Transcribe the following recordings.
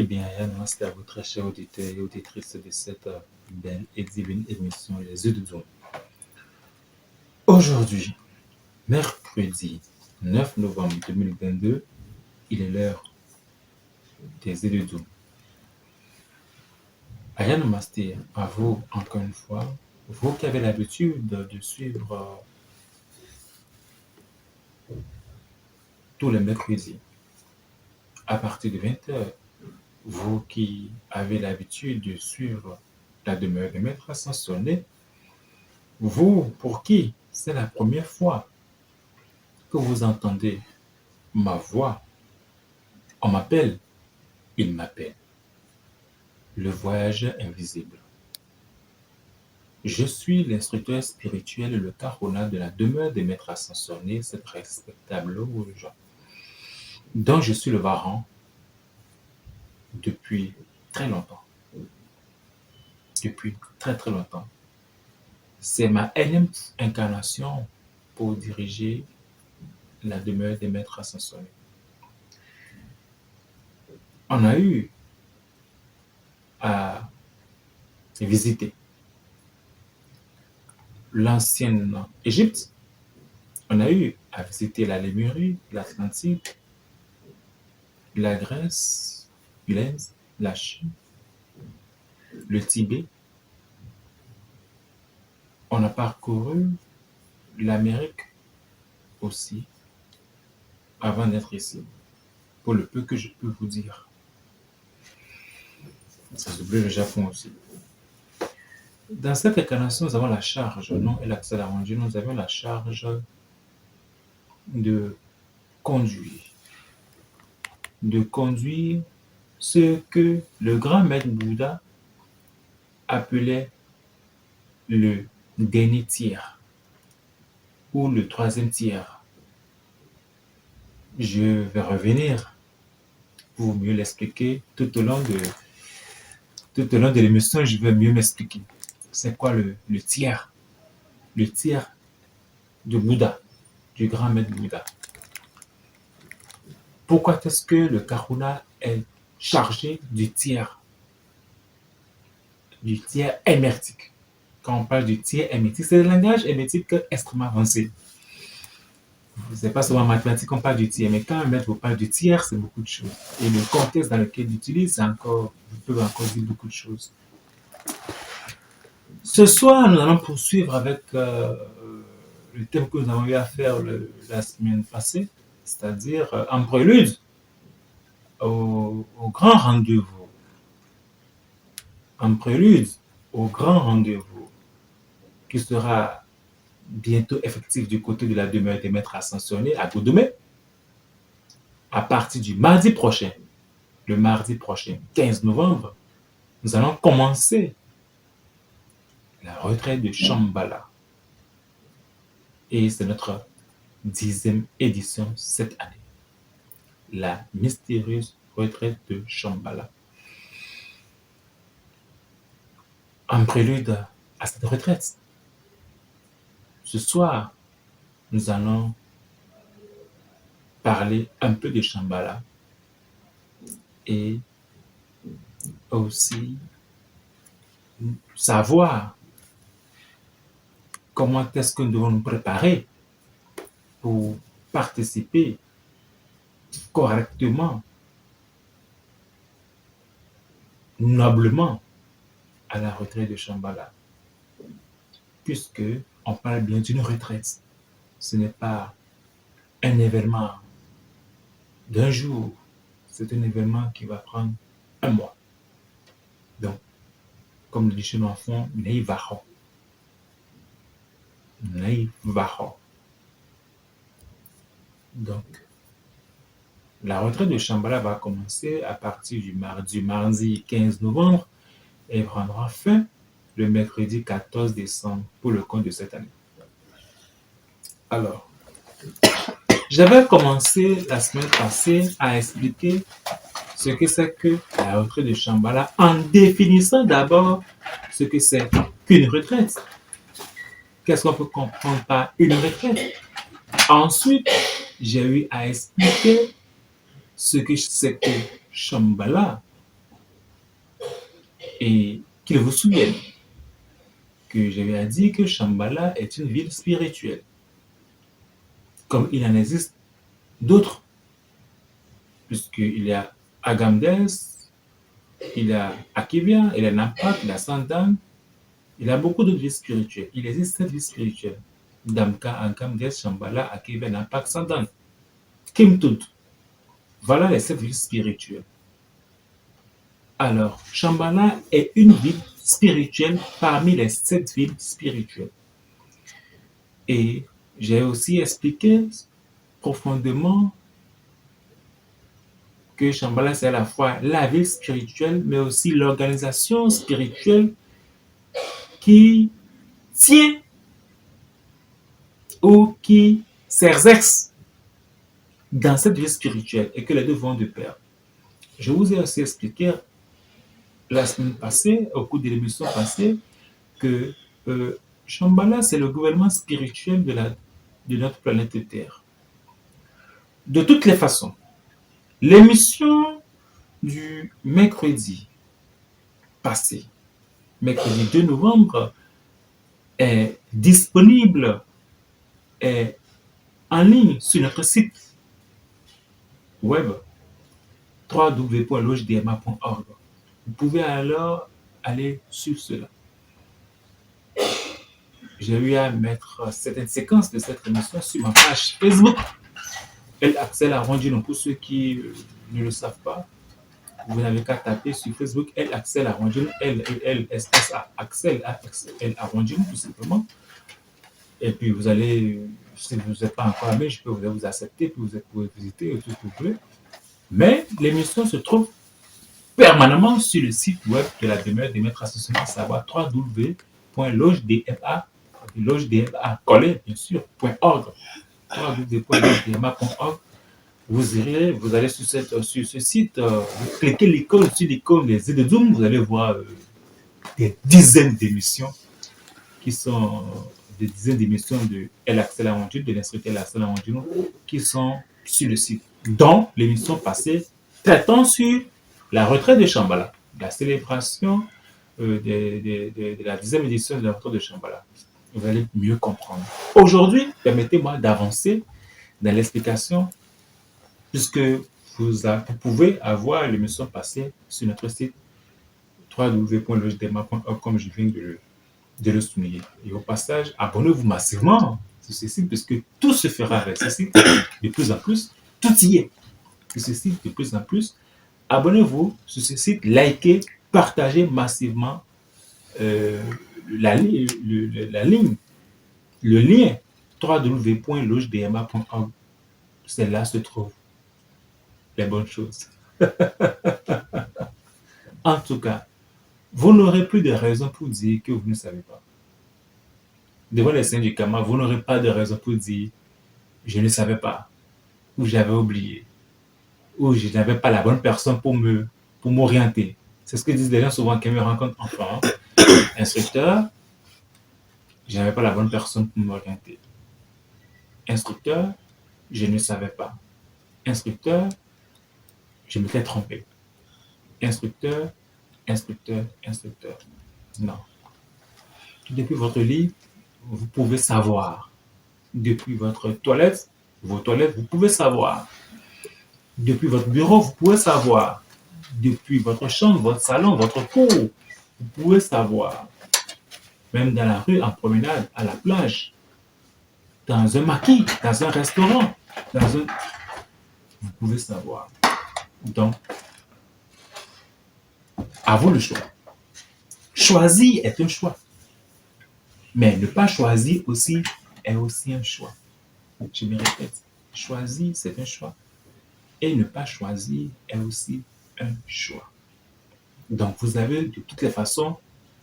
bien, Yann, c'est à vous, très chers auditeurs et auditrices de cette belle et divine émission Les Yeux de Dieu. Aujourd'hui, mercredi 9 novembre 2022, il est l'heure des Yeux de Dieu. Ayane Master, à vous encore une fois, vous qui avez l'habitude de suivre tous les mercredis à partir de 20h, vous qui avez l'habitude de suivre la demeure de Maître Sansonnet, vous pour qui c'est la première fois que vous entendez ma voix, on m'appelle, il m'appelle, le voyageur invisible. Je suis l'instructeur spirituel et le carona de la demeure des Maîtres Ascensionnés, cette respectable loge, dont je suis le varan depuis très longtemps. Depuis très très longtemps. C'est ma énième incarnation pour diriger la demeure des Maîtres Ascensionnés. On a eu à visiter l'ancienne Égypte, on a eu à visiter la Lémurie, l'Atlantide, la Grèce, l'Inde, la Chine, le Tibet. On a parcouru l'Amérique aussi avant d'être ici, pour le peu que je peux vous dire. Ça s'oublie le Japon aussi. Dans cette incarnation, nous avons la charge, non et l'accès à la rendu, nous avons la charge de conduire ce que le grand maître Bouddha appelait le dernier tiers ou le troisième tiers. Je vais revenir pour mieux l'expliquer tout au long de l'émission. Je vais mieux m'expliquer. C'est quoi le tiers? Le tiers de Bouddha, du grand maître Bouddha. Pourquoi est-ce que le Karuna est chargé du tiers émertique? Quand on parle du tiers émertique, c'est le langage émertique extrêmement avancé. C'est pas seulement en mathématiques qu'on parle du tiers, mais quand un maître vous parle du tiers, c'est beaucoup de choses. Et le contexte dans lequel il utilise, vous pouvez encore dire beaucoup de choses. Ce soir, nous allons poursuivre avec le thème que nous avons eu à faire la semaine passée, c'est-à-dire en prélude au grand rendez-vous. En prélude au grand rendez-vous qui sera bientôt effectif du côté de la demeure des Maîtres Ascensionnés à Godomé, à partir du mardi prochain, le mardi prochain, 15 novembre, nous allons commencer la retraite de Shambhala. Et c'est notre 10e édition cette année. La mystérieuse retraite de Shambhala. En prélude à cette retraite, ce soir, nous allons parler un peu de Shambhala et aussi savoir comment est-ce que nous devons nous préparer pour participer correctement, noblement à la retraite de Shambhala. Puisque on parle bien d'une retraite. Ce n'est pas un événement d'un jour, c'est un événement qui va prendre un mois. Donc, comme le dit chez l'enfant, Neivaho. Donc, la retraite de Shambhala va commencer à partir du mardi 15 novembre et prendra fin le mercredi 14 décembre pour le compte de cette année. Alors, j'avais commencé la semaine passée à expliquer ce que c'est que la retraite de Shambhala en définissant d'abord ce que c'est qu'une retraite. Qu'est-ce qu'on peut comprendre par une retraite? Ensuite, j'ai eu à expliquer ce que c'est que Shambhala Et qu'il vous souvienne que j'avais dit que Shambhala est une ville spirituelle, comme il en existe d'autres, puisqu'il y a Agamdes, il y a Akivia, il y a Nampak, il y a Sandan, il y a beaucoup d'autres villes spirituelles. Il existe 7 villes spirituelles. Damka, Agamdes, Shambhala, Akivia, Nampak, Sandan. Kimtut. Voilà les 7 villes spirituelles. Alors, Shambhala est une ville spirituelle parmi les 7 villes spirituelles. Et j'ai aussi expliqué profondément que Shambhala, c'est à la fois la ville spirituelle, mais aussi l'organisation spirituelle qui tient ou qui s'exerce dans cette vie spirituelle et que les deux vont de pair. Je vous ai aussi expliqué la semaine passée, au cours de l'émission passée, que Shambhala, c'est le gouvernement spirituel de notre planète Terre. De toutes les façons, l'émission du mercredi passé, mercredi 2 novembre, est disponible, est en ligne sur notre site web www.lojdma.org. Vous pouvez alors aller sur cela. J'ai eu à mettre certaines séquences de cette émission sur ma page Facebook. Elle Axel Arrondino, pour ceux qui ne le savent pas, vous n'avez qu'à taper sur Facebook Elle Axel Arrondino, L-E-L-S-S-A, Axel Arrondino, tout simplement. Et puis vous allez, si vous n'êtes pas encore aimé, je peux vous accepter, puis vous pouvez visiter tout ce que vous voulez. Mais l'émission se trouve permanemment sur le site web de la demeure des maîtres associés, à savoir www.lojdma, collé bien sûr, .org, www.lojdma.org. Vous allez sur ce site, vous cliquez sur l'icône des de Zoom, vous allez voir des dizaines d'émissions qui sont des dizaines d'émissions de El Axel Arrondino, de l'instructeur El Axel Arrondino, qui sont sur le site, dont l'émission passée traitant sur la retraite de Shambhala, la célébration de la 10e édition de la retraite de Shambhala. Vous allez mieux comprendre. Aujourd'hui, permettez-moi d'avancer dans l'explication, puisque vous pouvez avoir l'émission passée sur notre site www.lojdma.org, comme je viens de le souligner. Et au passage, abonnez-vous massivement sur ce site, puisque tout se fera avec ce site de plus en plus. Tout y est. Sur ce site de plus en plus. Abonnez-vous sur ce site, likez, partagez massivement la ligne, le lien www.lojdma.org. C'est là se trouvent les bonnes choses. En tout cas, vous n'aurez plus de raison pour dire que vous ne savez pas. Devant les saints du Karma, vous n'aurez pas de raison pour dire je ne savais pas, ou j'avais oublié, ou je n'avais pas la bonne personne pour m'orienter. C'est ce que disent les gens souvent quand ils me rencontrent enfant. Instructeur, je n'avais pas la bonne personne pour m'orienter. Instructeur, je ne savais pas. Instructeur, je m'étais trompé. Instructeur. Non. Depuis votre lit, vous pouvez savoir. Depuis votre toilette, vos toilettes, vous pouvez savoir. Depuis votre bureau, vous pouvez savoir. Depuis votre chambre, votre salon, votre cour, vous pouvez savoir. Même dans la rue, en promenade, à la plage, dans un maquis, dans un restaurant, vous pouvez savoir. Donc, à vous le choix. Choisir est un choix. Mais ne pas choisir aussi est aussi un choix. Je me répète, choisir c'est un choix. Et ne pas choisir est aussi un choix. Donc vous avez de toutes les façons,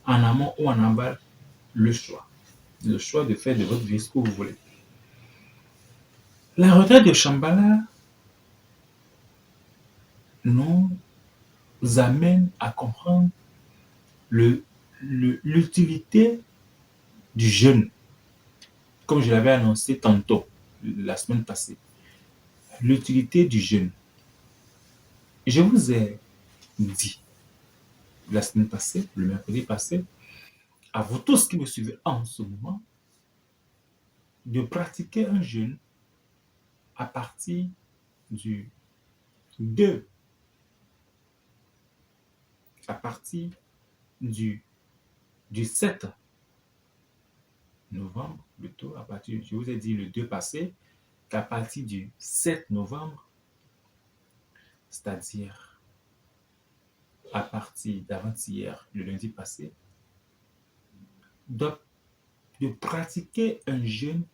en amont ou en aval, le choix. Le choix de faire de votre vie ce que vous voulez. La retraite de Shambhala nous amène à comprendre l'utilité du jeûne, comme je l'avais annoncé tantôt, la semaine passée. L'utilité du jeûne. Je vous ai dit la semaine passée, le mercredi passé, à vous tous qui me suivez en ce moment, de pratiquer un jeûne à partir du 2, à partir du, du 7 novembre, plutôt, à partir, je vous ai dit le 2 passé, qu'à partir du 7 novembre, c'est-à-dire à partir d'avant-hier, le lundi passé, de, de pratiquer un jeûne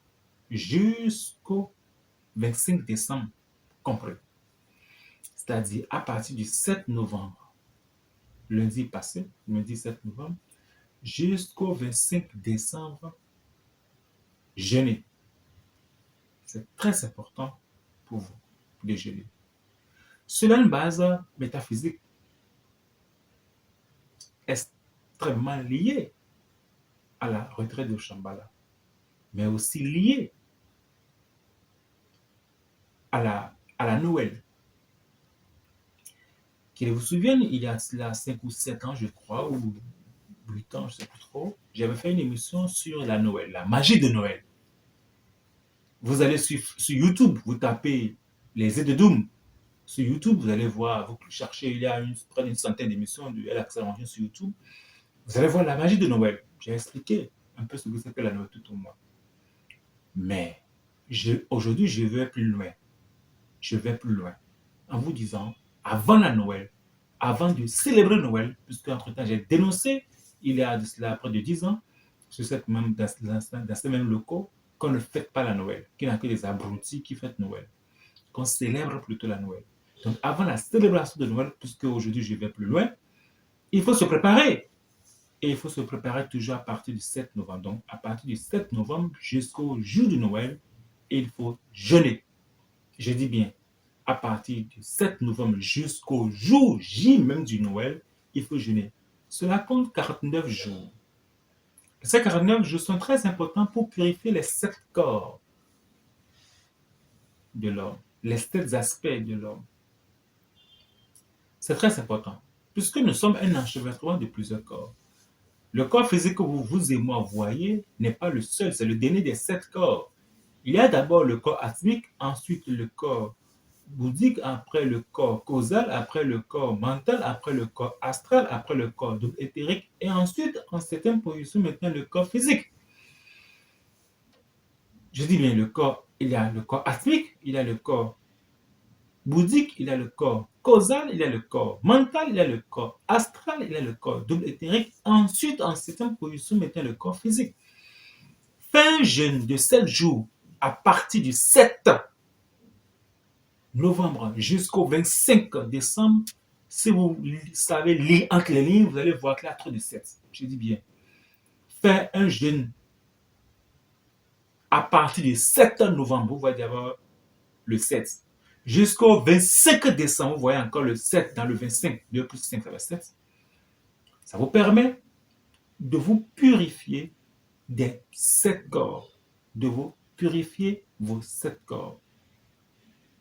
jusqu'au 25 décembre compris. C'est-à-dire à partir du 7 novembre, lundi passé, lundi 7 novembre, jusqu'au 25 décembre, jeûner. C'est très important pour vous de jeûner. Cela a une base métaphysique extrêmement liée à la retraite de Shambhala, mais aussi liée à la Noël. Qu'il vous souvienne, il y a cela 5 ou 7 ans, je crois, ou 8 ans, je ne sais plus trop, j'avais fait une émission sur la Noël, la magie de Noël. Vous allez sur YouTube, vous tapez les aides de Doom. Sur YouTube, vous allez voir, vous cherchez, il y a près d'une centaine d'émissions de LAccent sur YouTube. Vous allez voir la magie de Noël. J'ai expliqué un peu ce que c'est que la Noël tout au moins. Mais aujourd'hui, je vais plus loin. Je vais plus loin. En vous disant, avant la Noël, avant de célébrer Noël, puisque entre-temps, j'ai dénoncé, il y a de cela près de 10 ans, sur dans ces mêmes locaux, qu'on ne fête pas la Noël, qu'il n'y a que des abrutis qui fêtent Noël, qu'on célèbre plutôt la Noël. Donc, avant la célébration de Noël, puisque aujourd'hui je vais plus loin, il faut se préparer. Et il faut se préparer toujours à partir du 7 novembre. Donc, à partir du 7 novembre jusqu'au jour de Noël, il faut jeûner. Je dis bien, à partir du 7 novembre jusqu'au jour J même du Noël, il faut jeûner. Cela compte 49 jours. Ces 49 jours sont très importants pour purifier les 7 corps de l'homme, les 7 aspects de l'homme. C'est très important, puisque nous sommes un enchevêtrement de plusieurs corps. Le corps physique que vous et moi voyez n'est pas le seul, c'est le dernier des 7 corps. Il y a d'abord le corps atmique, ensuite le corps bouddhique, après le corps causal, après le corps mental, après le corps astral, après le corps éthérique, et ensuite, en certaines positions, maintenant le corps physique. Je dis bien le corps, il y a le corps atmique, il y a le corps bouddhique, il y a le corps causal, il y a le corps mental, il y a le corps astral, il y a le corps double éthérique. Ensuite, en certaines positions, maintenant le corps physique. Fin jeûne de 7 jours à partir du 7 novembre jusqu'au 25 décembre. Si vous savez lire entre les lignes, vous allez voir qu'il y a trop de 7. Je dis bien. Faire un jeûne à partir du 7 novembre, vous voyez d'abord le 7. Jusqu'au 25 décembre, vous voyez encore le 7 dans le 25. 2 plus 5, ça va 7. Ça vous permet de vous purifier des 7 corps. De vous purifier vos 7 corps.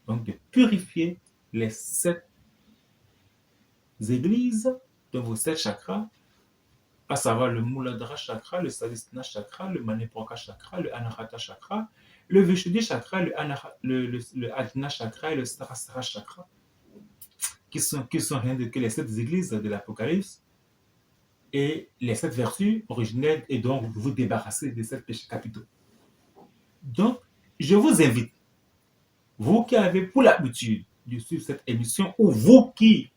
Donc, de purifier les 7 églises de vos 7 chakras, à savoir le Muladhara chakra, le Sadhisthana chakra, le Manipuraka chakra, le Anahata chakra, le Vishuddhi chakra, le Ajna chakra et le Sahasrara chakra, qui sont rien de que les 7 églises de l'Apocalypse et les 7 vertus originelles, et donc vous vous débarrasser des 7 péchés capitaux. Donc, je vous invite, vous qui avez pour l'habitude de suivre cette émission, ou vous qui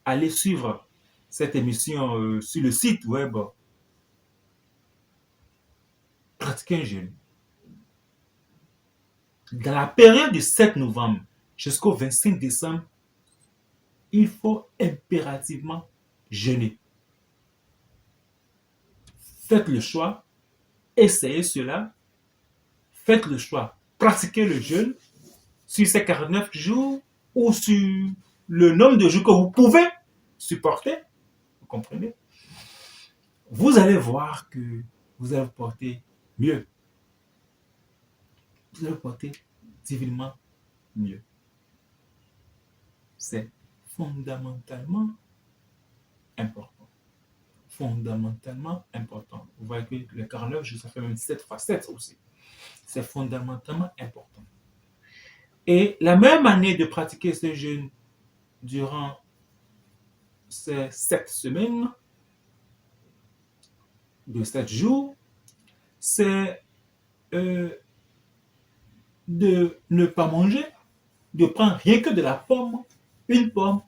allez suivre cette émission sur le site web Pratiquer un jeûne. Dans la période du 7 novembre jusqu'au 25 décembre, il faut impérativement jeûner. Faites le choix, essayez cela, faites le choix, pratiquez le jeûne sur ces 49 jours ou sur le nombre de jours que vous pouvez supporter, vous comprenez? Vous allez voir que vous allez vous porter mieux. Vous allez vous porter divinement mieux. C'est fondamentalement important. Fondamentalement important. Vous voyez que les 49 jours, ça fait même 7 fois 7 aussi. C'est fondamentalement important. Et la même année de pratiquer ce jeûne durant ces 7 semaines de 7 jours, c'est de ne pas manger, de prendre rien que de la pomme, une pomme,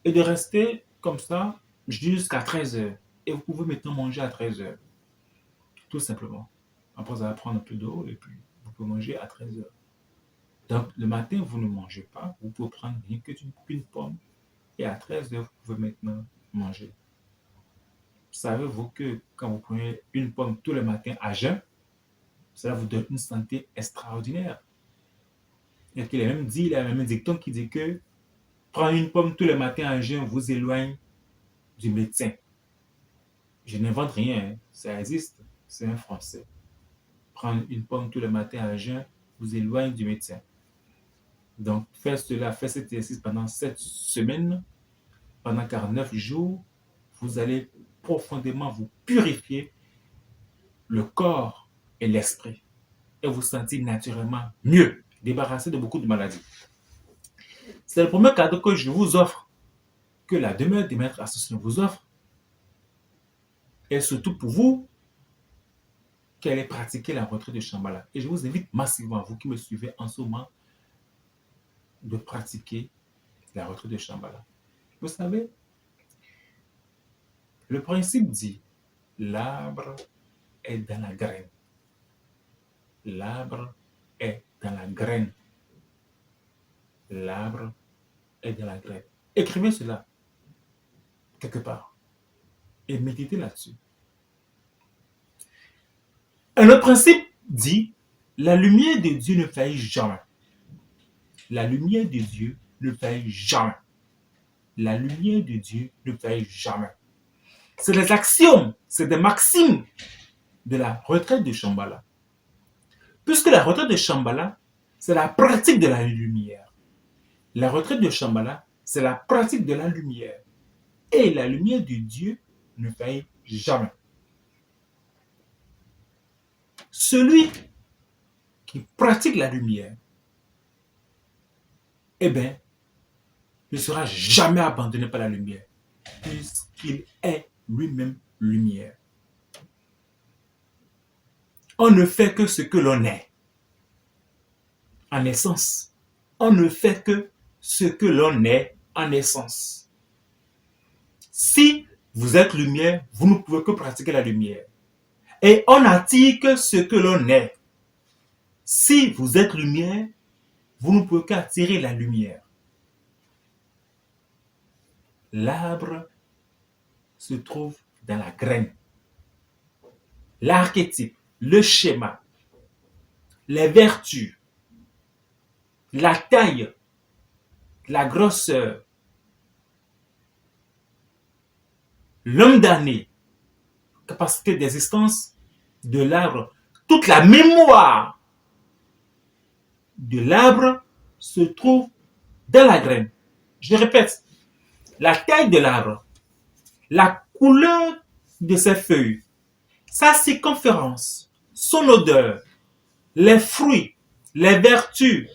et de rester comme ça jusqu'à 13 heures. Et vous pouvez maintenant manger à 13 heures, tout simplement. Après, vous allez prendre un peu d'eau et puis vous pouvez manger à 13 heures. Donc, le matin, vous ne mangez pas, vous pouvez prendre rien qu'une pomme, et à 13 heures, vous pouvez maintenant manger. Savez-vous que quand vous prenez une pomme tous les matins à jeun, cela vous donne une santé extraordinaire. Et qu'il a même dit, il y a même un dicton qui dit que prendre une pomme tous les matins à jeun vous éloigne du médecin. Je n'invente rien, hein. Ça existe, c'est un français. Prendre une pomme tous les matins à jeun vous éloigne du médecin. Donc, faites cet exercice pendant 7 semaines, pendant 49 jours, vous allez profondément vous purifier le corps et l'esprit et vous sentir naturellement mieux, débarrassé de beaucoup de maladies. C'est le premier cadeau que je vous offre, que la demeure des maîtres associés vous offre, et surtout pour vous qui allez pratiquer la retraite de Shambhala. Et je vous invite massivement, vous qui me suivez en ce moment, de pratiquer la retraite de Shambhala. Vous savez, le principe dit, l'arbre est dans la graine. L'arbre est dans la graine. L'arbre est dans la graine. Écrivez cela quelque part et méditez là-dessus. Un autre principe dit, la lumière de Dieu ne faillit jamais. La lumière de Dieu ne faillit jamais. La lumière de Dieu ne faillit jamais. C'est des axiomes, c'est des maximes de la retraite de Shambhala. Puisque la retraite de Shambhala, c'est la pratique de la lumière. La retraite de Shambhala, c'est la pratique de la lumière. Et la lumière de Dieu ne faillit jamais. Celui qui pratique la lumière, eh bien, ne sera jamais abandonné par la lumière, puisqu'il est lui-même lumière. On ne fait que ce que l'on est. En essence, on ne fait que ce que l'on est en essence. Si vous êtes lumière, vous ne pouvez que pratiquer la lumière. Et on n'attire que ce que l'on est. Si vous êtes lumière, vous ne pouvez qu'attirer la lumière. L'arbre se trouve dans la graine. L'archétype, le schéma, les vertus, la taille, la grosseur, l'homme d'année, capacité d'existence de l'arbre, toute la mémoire de l'arbre se trouve dans la graine. Je répète, la taille de l'arbre, la couleur de ses feuilles, sa circonférence, son odeur, les fruits, les vertus,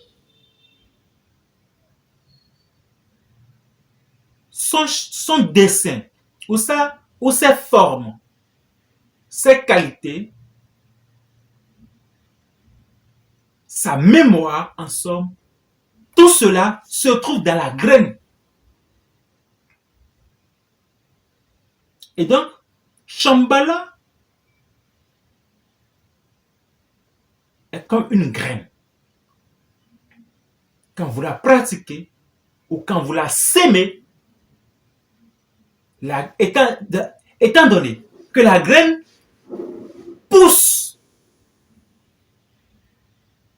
son dessin, ou ses formes, ses qualités, sa mémoire, en somme, tout cela se trouve dans la graine. Et donc, Shambhala est comme une graine. Quand vous la pratiquez ou quand vous la sémez, étant donné que la graine pousse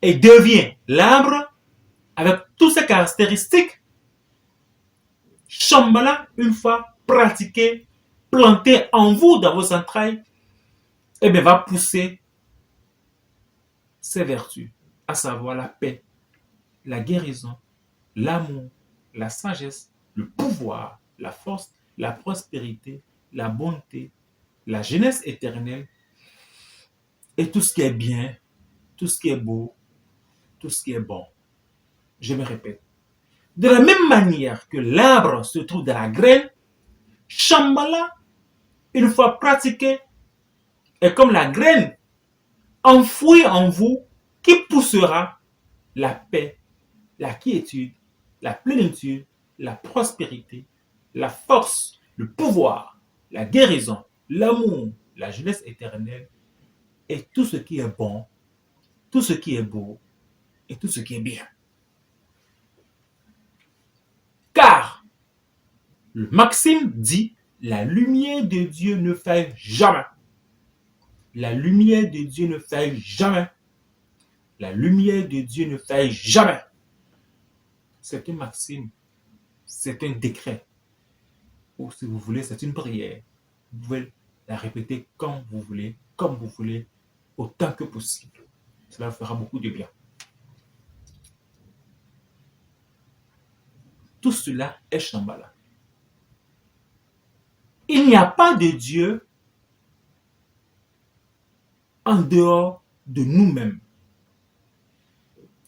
et devient l'arbre avec toutes ses caractéristiques, Shambhala, une fois pratiqué, planté en vous, dans vos entrailles, eh bien, va pousser ses vertus, à savoir la paix, la guérison, l'amour, la sagesse, le pouvoir, la force la prospérité, la bonté, la jeunesse éternelle et tout ce qui est bien, tout ce qui est beau, tout ce qui est bon. Je me répète. De la même manière que l'arbre se trouve dans la graine, Shambhala, une fois pratiqué, est comme la graine enfouie en vous qui poussera la paix, la quiétude, la plénitude, la prospérité, la force, le pouvoir, la guérison, l'amour, la jeunesse éternelle et tout ce qui est bon, tout ce qui est beau et tout ce qui est bien. Car le Maxime dit, la lumière de Dieu ne faille jamais. La lumière de Dieu ne faille jamais. La lumière de Dieu ne faille jamais. C'est une maxime, c'est un décret. Ou si vous voulez, c'est une prière. Vous pouvez la répéter quand vous voulez, comme vous voulez, autant que possible. Cela fera beaucoup de bien. Tout cela est Shambhala. Il n'y a pas de Dieu en dehors de nous-mêmes.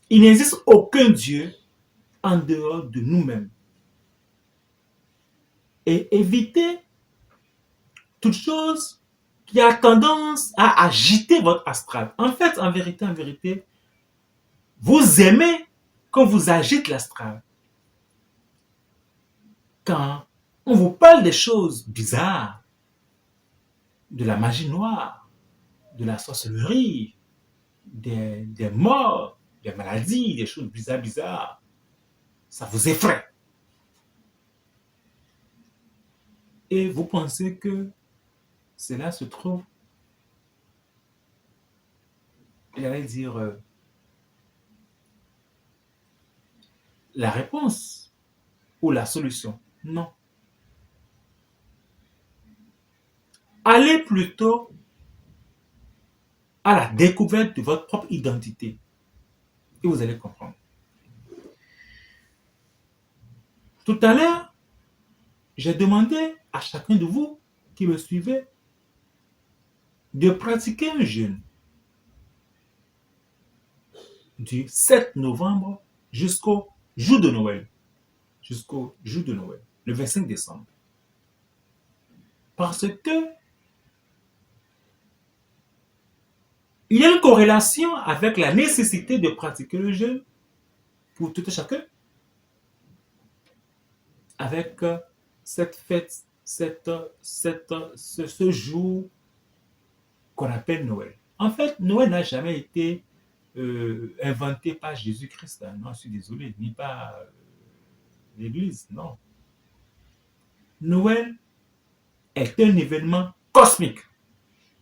Il n'existe aucun Dieu en dehors de nous-mêmes. Et évitez toute chose qui a tendance à agiter votre astral. En fait, en vérité, vous aimez quand vous agite l'astral. Quand on vous parle des choses bizarres, de la magie noire, de la sorcellerie, des morts, des maladies, des choses bizarres, ça vous effraie. Et vous pensez que cela se trouve, j'allais dire, la réponse ou la solution. Non. Allez plutôt à la découverte de votre propre identité. Et vous allez comprendre. Tout à l'heure, j'ai demandé à chacun de vous qui me suivait de pratiquer un jeûne du 7 novembre jusqu'au jour de Noël. Jusqu'au jour de Noël, le 25 décembre. Parce que il y a une corrélation avec la nécessité de pratiquer le jeûne pour tout et chacun. Avec cette fête, ce jour qu'on appelle Noël. En fait, Noël n'a jamais été inventé par Jésus-Christ. Non, je suis désolé, ni par l'Église, non. Noël est un événement cosmique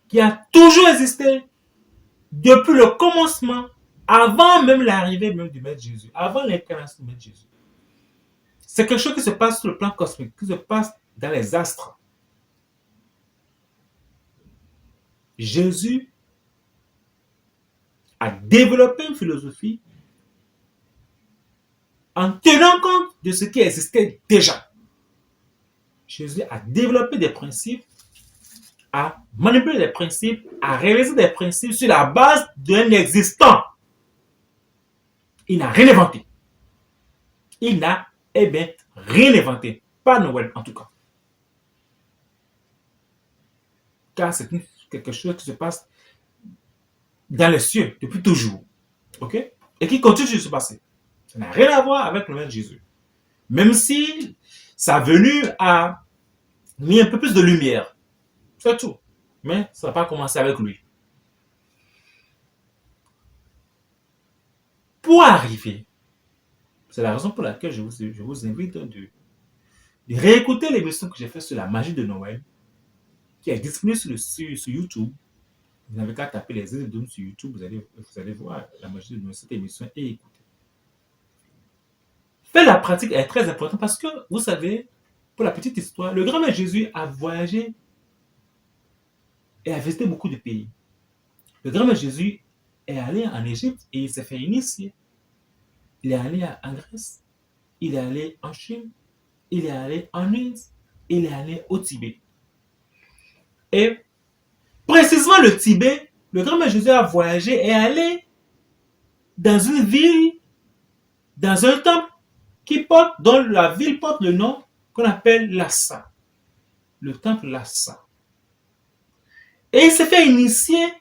qui a toujours existé depuis le commencement, avant même l'arrivée même du Maître Jésus, avant l'incarnation du Maître Jésus. C'est quelque chose qui se passe sur le plan cosmique, qui se passe dans les astres. Jésus a développé une philosophie en tenant compte de ce qui existait déjà. Jésus a développé des principes, a manipulé des principes, a réalisé des principes sur la base d'un existant. Il n'a rien inventé. Il n'a, rien inventé. Pas Noël, en tout cas. Car c'est quelque chose qui se passe dans les cieux depuis toujours. OK? Et qui continue de se passer. Ça n'a rien à voir avec le Maître Jésus. Même si sa venue a mis un peu plus de lumière. C'est tout. Mais ça n'a pas commencé avec lui. Pour arriver, c'est la raison pour laquelle je vous invite de réécouter l'émission que j'ai faite sur la magie de Noël, qui est disponible sur YouTube. Vous n'avez qu'à taper les épisodes sur YouTube, vous allez voir la magie de Noël, cette émission et écouter. Faire la pratique est très important parce que, vous savez, pour la petite histoire, le grand-mère Jésus a voyagé et a visité beaucoup de pays. Le grand-mère Jésus est allé en Égypte et il s'est fait initier. Il est allé en Grèce, il est allé en Chine, il est allé en Inde, il est allé au Tibet. Et précisément le Tibet, le grand maître Jésus a voyagé et est allé dans une ville, dans un temple dont la ville porte le nom qu'on appelle Lhasa. Le temple Lhasa. Et il s'est fait initier.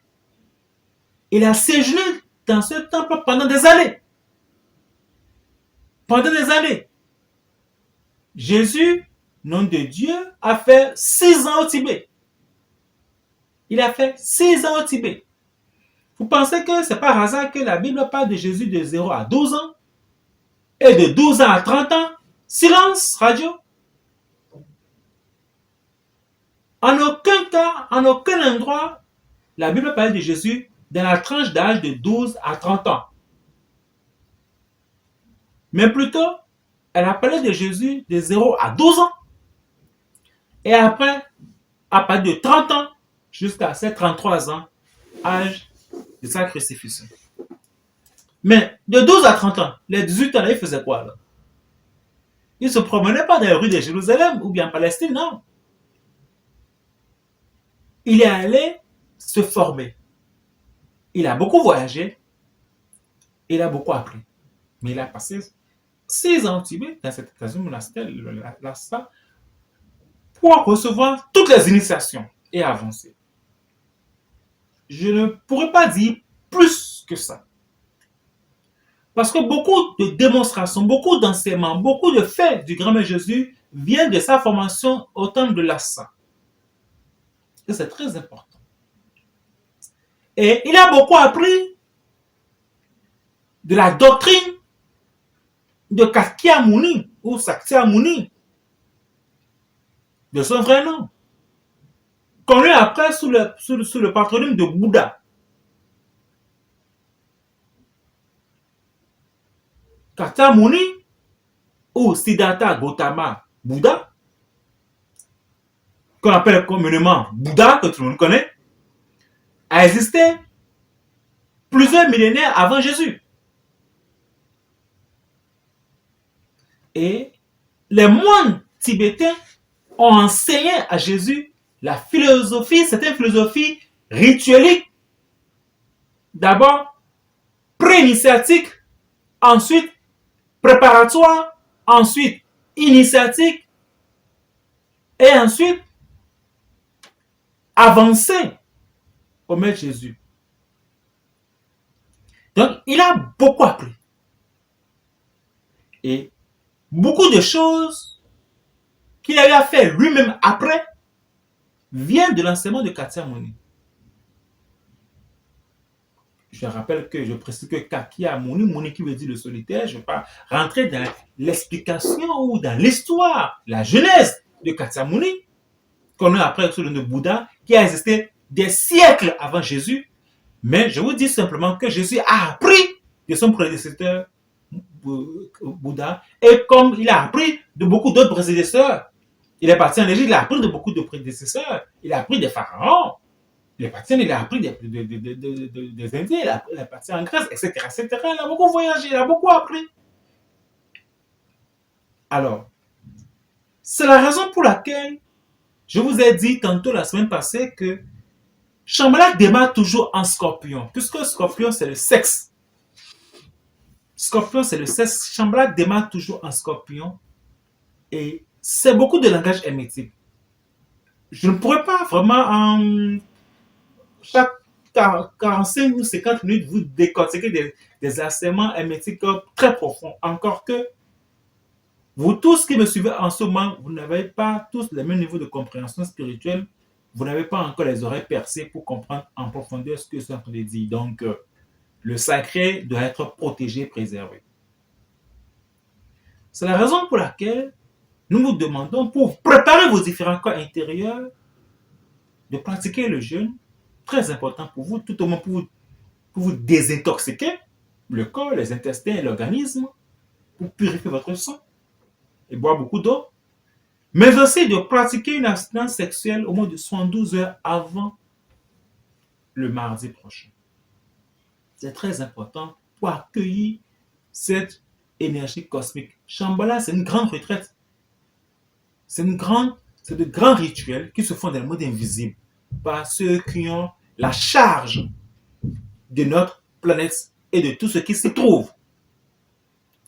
Il a séjourné dans ce temple pendant des années. Pendant des années. Jésus, nom de Dieu, a fait 6 ans au Tibet. Il a fait 6 ans au Tibet. Vous pensez que c'est par hasard que la Bible parle de Jésus de 0 à 12 ans et de 12 ans à 30 ans? Silence, radio. En aucun cas, en aucun endroit, la Bible parle de Jésus dans la tranche d'âge de 12 à 30 ans. Mais plutôt, elle a parlé de Jésus de 0 à 12 ans. Et après, à partir de 30 ans jusqu'à ses 33 ans, âge de sa crucifixion. Mais de 12 à 30 ans, les 18 ans, il faisait quoi là? Il ne se promenait pas dans les rues de Jérusalem ou bien en Palestine, non. Il est allé se former. Il a beaucoup voyagé. Il a beaucoup appris. Mais il a passé 6 ans au Tibet, dans cette occasion monastère, Lhasa, pour recevoir toutes les initiations et avancer. Je ne pourrais pas dire plus que ça. Parce que beaucoup de démonstrations, beaucoup d'enseignements, beaucoup de faits du grand maître Jésus viennent de sa formation au temple de Lhasa. Et c'est très important. Et il a beaucoup appris de la doctrine de Kakya Muni ou Sakya Muni, de son vrai nom, connu après sous le patronyme de Bouddha. Kakya Muni ou Siddhartha Gautama Bouddha, qu'on appelle communément Bouddha, que tout le monde connaît, a existé plusieurs millénaires avant Jésus. Et les moines tibétains ont enseigné à Jésus la philosophie, c'est une philosophie rituelique, d'abord pré-initiatique, ensuite préparatoire, ensuite initiatique, et ensuite avancée au Maître Jésus. Donc, il a beaucoup appris. Et beaucoup de choses qu'il a fait lui-même après viennent de l'enseignement de Kakya Muni. Je rappelle que je précise que Kakya Muni, Muni qui veut dire le solitaire, je ne vais pas rentrer dans l'explication ou dans l'histoire, la genèse de Kakya Muni, qu'on a après sous le nom de Bouddha, qui a existé des siècles avant Jésus. Mais je vous dis simplement que Jésus a appris de son prédécesseur Bouddha, et comme il a appris de beaucoup d'autres prédécesseurs. Il est parti en Égypte, il a appris de beaucoup de prédécesseurs. Il a appris des pharaons. Il est parti, il a appris des Indiens, il est parti en Grèce, etc., etc. Il a beaucoup voyagé, il a beaucoup appris. Alors, c'est la raison pour laquelle je vous ai dit tantôt la semaine passée que Shambhala démarre toujours en scorpion, puisque scorpion c'est le sexe. Scorpion c'est le sexe. Shambhala démarre toujours en scorpion et c'est beaucoup de langage hermétique. Je ne pourrais pas vraiment en chaque 45 ou 50 minutes vous décortiquer des enseignements hermétiques très profonds. Encore que vous tous qui me suivez en ce moment, vous n'avez pas tous le même niveau de compréhension spirituelle. Vous n'avez pas encore les oreilles percées pour comprendre en profondeur ce que je suis en train de dire. Donc, le sacré doit être protégé, préservé. C'est la raison pour laquelle nous vous demandons, pour préparer vos différents corps intérieurs, de pratiquer le jeûne, très important pour vous, tout au moins pour vous désintoxiquer le corps, les intestins et l'organisme, pour purifier votre sang et boire beaucoup d'eau, mais aussi de pratiquer une abstinence sexuelle au moins de 72 heures avant le mardi prochain. C'est très important pour accueillir cette énergie cosmique. Shambhala, c'est une grande retraite. C'est C'est de grands rituels qui se font dans le monde invisible par ceux qui ont la charge de notre planète et de tout ce qui s'y trouve.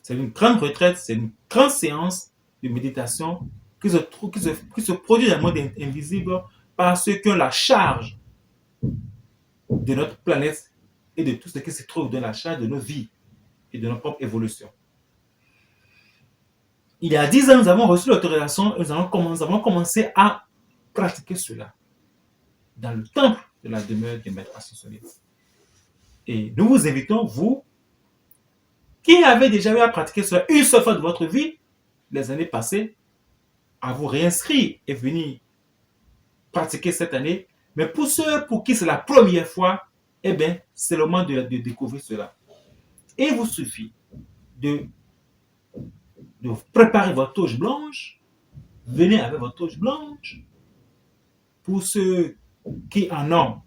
C'est une grande retraite, c'est une grande séance de méditation qui se produit dans le monde invisible par ceux qui ont la charge de notre planète et de tout ce qui se trouve dans la charge de nos vies et de notre propre évolution. Il y a 10 ans, nous avons reçu l'autorisation et nous avons commencé à pratiquer cela dans le temple de la demeure des maîtres ascensionnés. Et nous vous invitons, vous, qui avez déjà eu à pratiquer cela une seule fois de votre vie, les années passées, à vous réinscrire et venir pratiquer cette année. Mais pour ceux pour qui c'est la première fois, eh bien, c'est le moment de découvrir cela. Et il vous suffit de préparer votre touche blanche. Venez avec votre touche blanche. Pour ceux qui en ont,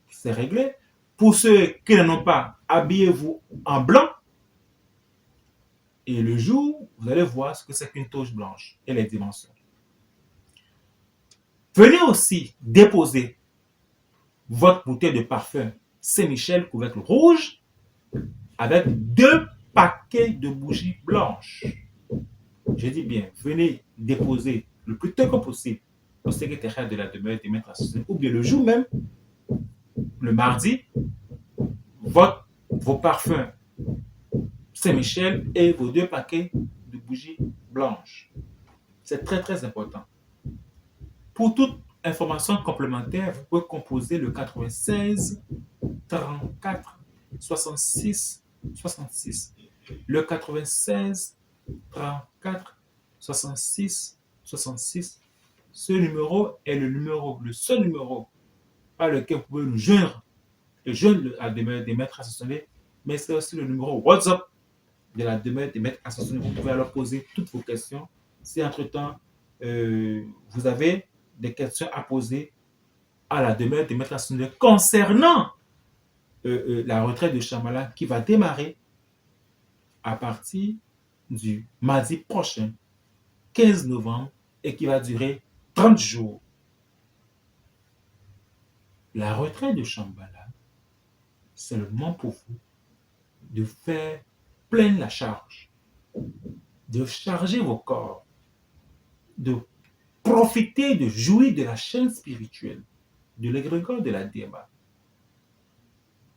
c'est réglé. Pour ceux qui n'en ont pas, habillez-vous en blanc. Et le jour, vous allez voir ce que c'est qu'une touche blanche et les dimensions. Venez aussi déposer votre bouteille de parfum Saint-Michel couvercle rouge avec 2 paquets de bougies blanches. Je dis bien, venez déposer le plus tôt que possible au secrétariat de la demeure des maîtres ascensionnés, ou bien le jour même, le mardi, vos parfums Saint-Michel et vos 2 paquets de bougies blanches. C'est très très important. Pour toute information complémentaire, vous pouvez composer le 96 34 66 66. Le 96 34 66 66. Ce numéro est le seul numéro par lequel vous pouvez nous joindre à la demeure des maîtres ascensionnés, mais c'est aussi le numéro WhatsApp de la demeure des maîtres ascensionnés. Vous pouvez alors poser toutes vos questions. Si entre-temps, vous avez des questions à poser à la demeure des maîtres ascensionnés concernant la retraite de Shambhala qui va démarrer à partir du mardi prochain, 15 novembre, et qui va durer 30 jours. La retraite de Shambhala, c'est le moment pour vous de faire pleine la charge, de charger vos corps, de profiter, de jouir de la chaîne spirituelle, de l'égrégore de la Dharma.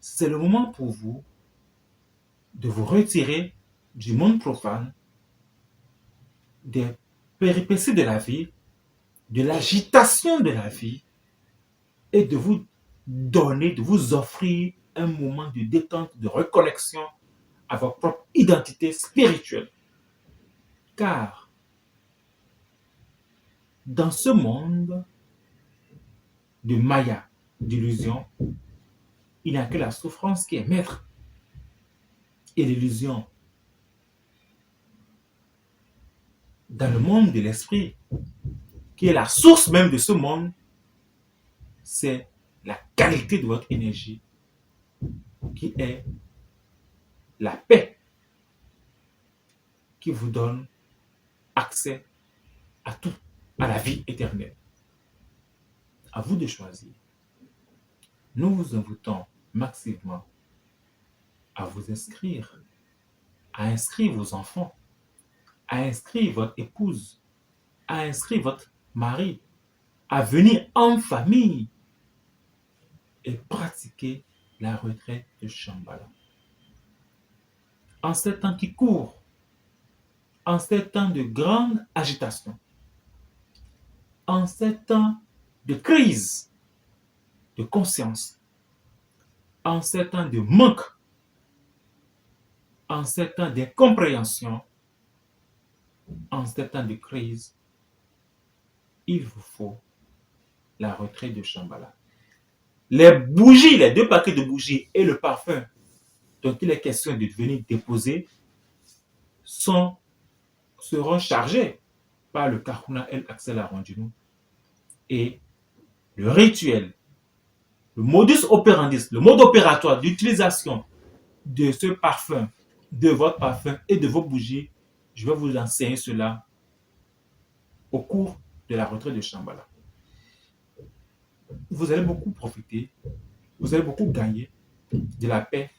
C'est le moment pour vous de vous retirer du monde profane, des péripéties de la vie, de l'agitation de la vie, et de vous donner, de vous offrir un moment de détente, de reconnexion à votre propre identité spirituelle. Car dans ce monde de Maya, d'illusion, il n'y a que la souffrance qui est maître. Et l'illusion, dans le monde de l'esprit, qui est la source même de ce monde, c'est la qualité de votre énergie, qui est la paix, qui vous donne accès à tout, à la vie éternelle. À vous de choisir. Nous vous invitons massivement à vous inscrire, à inscrire vos enfants, à inscrire votre épouse, à inscrire votre mari, à venir en famille et pratiquer la retraite de Shambhala. En ces temps qui courent, en ces temps de grande agitation, en ces temps de crise de conscience, en ces temps de manque, en ces temps d'incompréhension, en ces temps de crise, il vous faut la retraite de Shambhala. Les bougies, les 2 paquets de bougies et le parfum dont il est question de venir déposer seront chargés par le Kahuna El Axel Arondino. Et le rituel, le modus operandi, le mode opératoire d'utilisation de ce parfum, de votre parfum et de vos bougies, je vais vous enseigner cela au cours de la retraite de Shambhala. Vous allez beaucoup profiter, vous allez beaucoup gagner de la paix,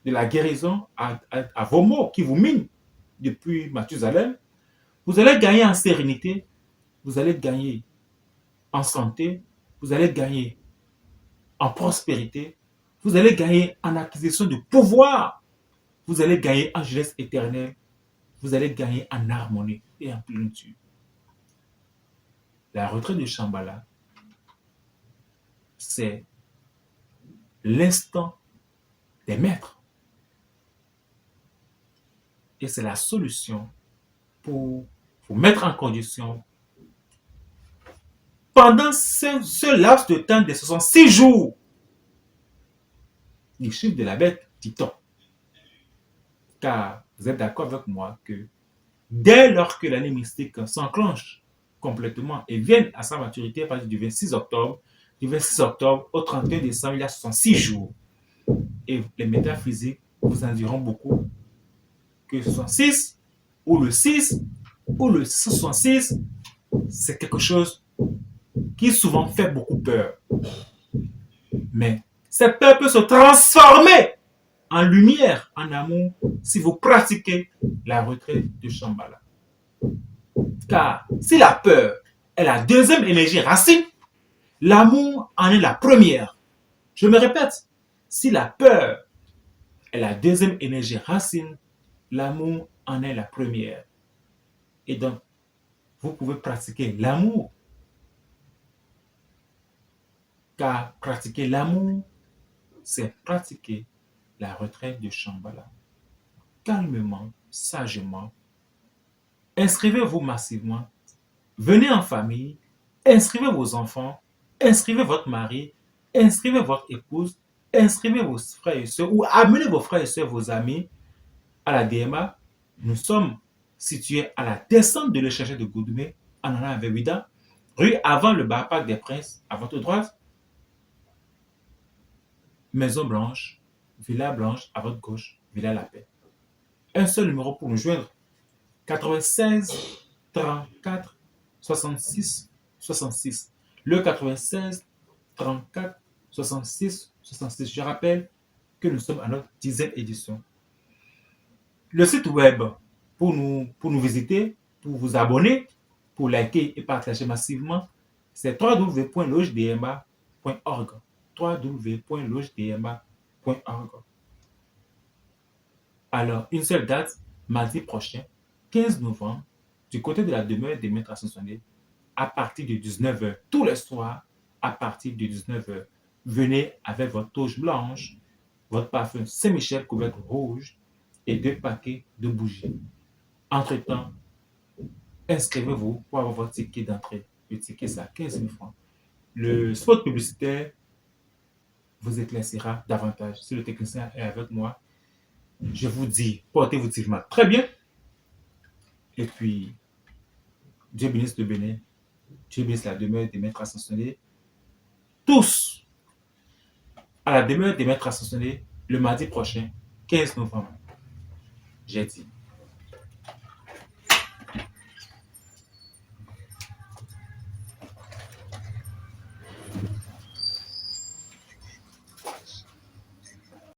de la guérison à vos maux qui vous minent depuis Mathusalem. Vous allez gagner en sérénité, vous allez gagner en santé, vous allez gagner en prospérité, vous allez gagner en acquisition de pouvoir, vous allez gagner en jeunesse éternelle, vous allez gagner en harmonie et en plénitude. La retraite de Shambhala, c'est l'instant des maîtres. Et c'est la solution pour vous mettre en condition pendant ce laps de temps de 66 jours. Les chiffres de la bête, dit-on. Car vous êtes d'accord avec moi que dès lors que l'année mystique s'enclenche complètement et vient à sa maturité à partir du 26 octobre, du 26 octobre au 31 décembre, il y a 66 jours. Et les métaphysiques vous en diront beaucoup que 66 ou le 6 ou le 66, c'est quelque chose qui souvent fait beaucoup peur. Mais cette peur peut se transformer en lumière, en amour, si vous pratiquez la retraite de Shambhala. Car si la peur est la deuxième énergie racine, l'amour en est la première. Je me répète, si la peur est la deuxième énergie racine, l'amour en est la première. Et donc, vous pouvez pratiquer l'amour. Car pratiquer l'amour, c'est pratiquer la retraite de Shambhala. Calmement, sagement, inscrivez-vous massivement, venez en famille, inscrivez vos enfants, inscrivez votre mari, inscrivez votre épouse, inscrivez vos frères et sœurs ou amenez vos frères et sœurs, vos amis à la DMA. Nous sommes situés à la descente de l'échangeur de Goudoumé, en allant à Vevida, rue avant le bar Parc des Princes, à votre droite, Maison Blanche, Villa Blanche, à votre gauche, Villa La Paix. Un seul numéro pour nous joindre, 96 34 66 66. Le 96 34 66 66. Je rappelle que nous sommes à notre 10e édition. Le site web pour nous visiter, pour vous abonner, pour liker et partager massivement, c'est www.logendma.org. www.logendma.org. Alors, une seule date, mardi prochain, 15 novembre, du côté de la demeure des maîtres ascensionnés, à partir de 19h, tous les soirs, à partir de 19h. Venez avec votre touche blanche, votre parfum Saint-Michel couvercle rouge et 2 paquets de bougies. Entre-temps, inscrivez-vous pour avoir votre ticket d'entrée. Le ticket, c'est à 15 000 francs. Le spot publicitaire vous éclaircira davantage. Si le technicien est avec moi, je vous dis, portez-vous vivement très bien. Et puis, Dieu bénisse le Bénin. Dieu bénisse la demeure des maîtres ascensionnés. Tous à la demeure des maîtres ascensionnés le mardi prochain, 15 novembre. J'ai dit.